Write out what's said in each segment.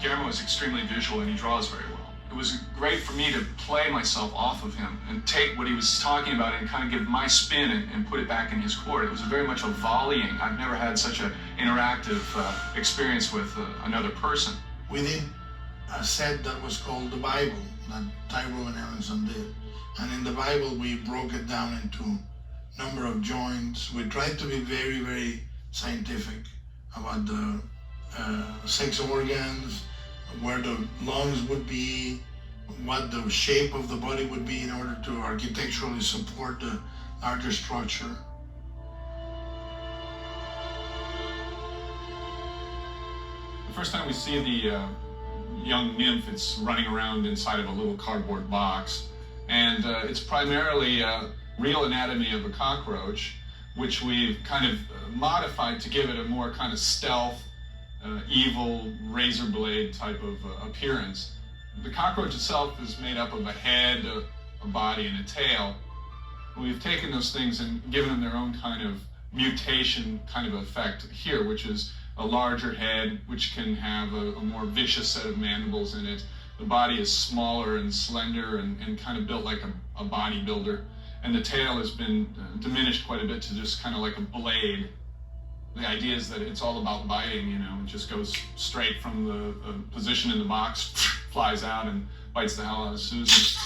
Guillermo is extremely visual and he draws very well. It was great for me to play myself off of him and take what he was talking about and kind of give my spin and put it back in his court. It was very much a volleying. I've never had such an interactive experience with another person. We did a set that was called The Bible that Ty Ruben Ellenson did. And in The Bible, we broke it down into number of joints. We tried to be very, very scientific about the sex organs, where the lungs would be, what the shape of the body would be in order to architecturally support the larger structure. The first time we see the young nymph, it's running around inside of a little cardboard box, and it's primarily a real anatomy of a cockroach, which we've kind of modified to give it a more kind of stealth, evil, razor blade type of appearance. The cockroach itself is made up of a head, a body, and a tail. We've taken those things and given them their own kind of mutation kind of effect here, which is a larger head, which can have a more vicious set of mandibles in it. The body is smaller and slender and kind of built like a bodybuilder. And the tail has been diminished quite a bit to just kind of like a blade. The idea is that it's all about biting, you know, it just goes straight from the position in the box, flies out and bites the hell out of Susan.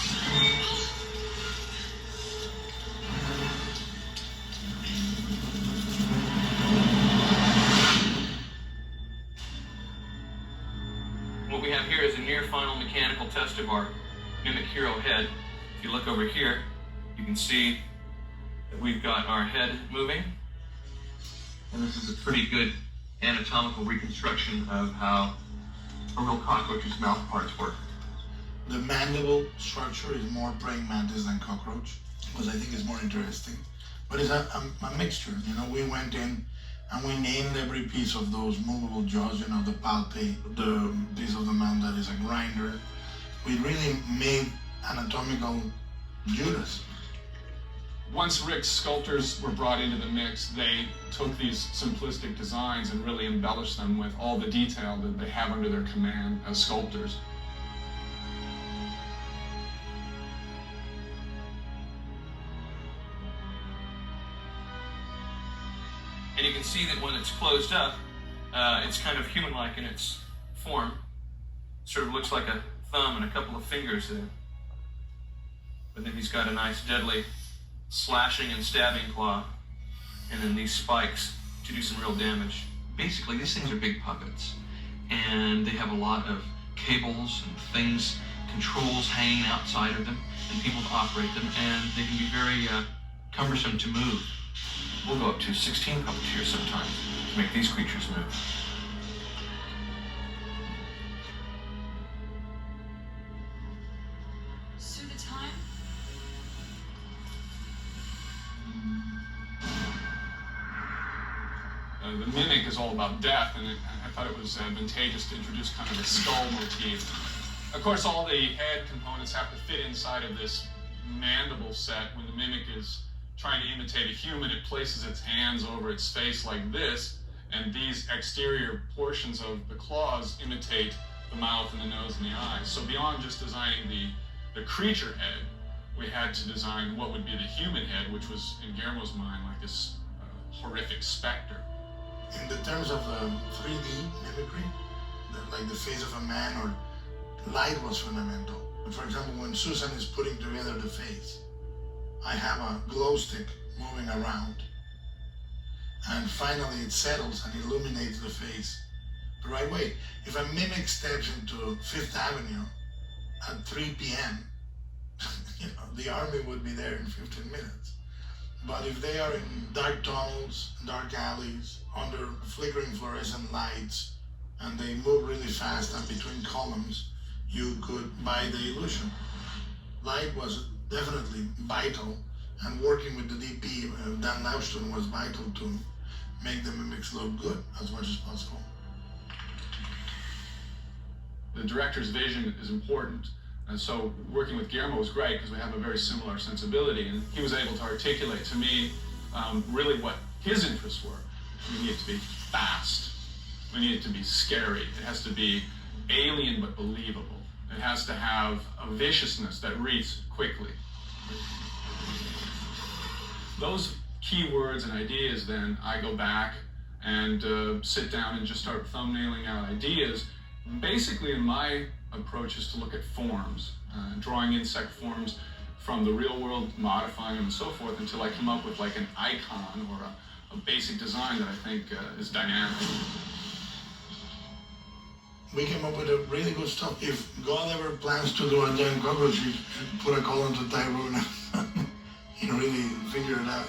What we have here is a near final mechanical test of our Mimic Hero head. If you look over here, you can see that we've got our head moving. And this is a pretty good anatomical reconstruction of how a real cockroach's mouth parts work. The mandible structure is more praying mantis than cockroach, because I think it's more interesting. But it's a mixture, you know. We went in and we named every piece of those movable jaws, you know, the palpate, the piece of the mouth that is a grinder. We really made anatomical Judas. Once Rick's sculptors were brought into the mix, they took these simplistic designs and really embellished them with all the detail that they have under their command as sculptors. And you can see that when it's closed up, it's kind of human-like in its form. Sort of looks like a thumb and a couple of fingers there. But then he's got a nice deadly slashing and stabbing claw, and then these spikes to do some real damage. Basically, these things are big puppets, and they have a lot of cables and things, controls hanging outside of them, and people to operate them, and they can be very cumbersome to move. We'll go up to 16 puppeteers sometimes to make these creatures move. So the time? The Mimic is all about death, and I thought it was advantageous to introduce kind of a skull motif. Of course, all the head components have to fit inside of this mandible set. When the Mimic is trying to imitate a human, it places its hands over its face like this, and these exterior portions of the claws imitate the mouth and the nose and the eyes. So beyond just designing the creature head, we had to design what would be the human head, which was, in Guillermo's mind, like this horrific specter. In the terms of 3D mimicry, like the face of a man, or light was fundamental. For example, when Susan is putting together the face, I have a glow stick moving around, and finally it settles and illuminates the face the right way. If a mimic steps into Fifth Avenue at 3 p.m., you know, the army would be there in 15 minutes. But if they are in dark tunnels, dark alleys, under flickering fluorescent lights, and they move really fast and between columns, you could buy the illusion. Light was definitely vital, and working with the DP, Dan Lauston, was vital to make the mimics look good as much as possible. The director's vision is important, and so working with Guillermo was great because we have a very similar sensibility, and he was able to articulate to me really what his interests were. We need it to be fast. We need it to be scary. It has to be alien but believable. It has to have a viciousness that reads quickly. Those keywords and ideas, then I go back and sit down and just start thumbnailing out ideas. Basically, in my approach is to look at forms, drawing insect forms from the real world, modifying them and so forth until I come up with like an icon or a basic design that I think is dynamic. We came up with a really good stuff. If God ever plans to do a giant cockroach, you should put a call into Tyrone and really figure it out.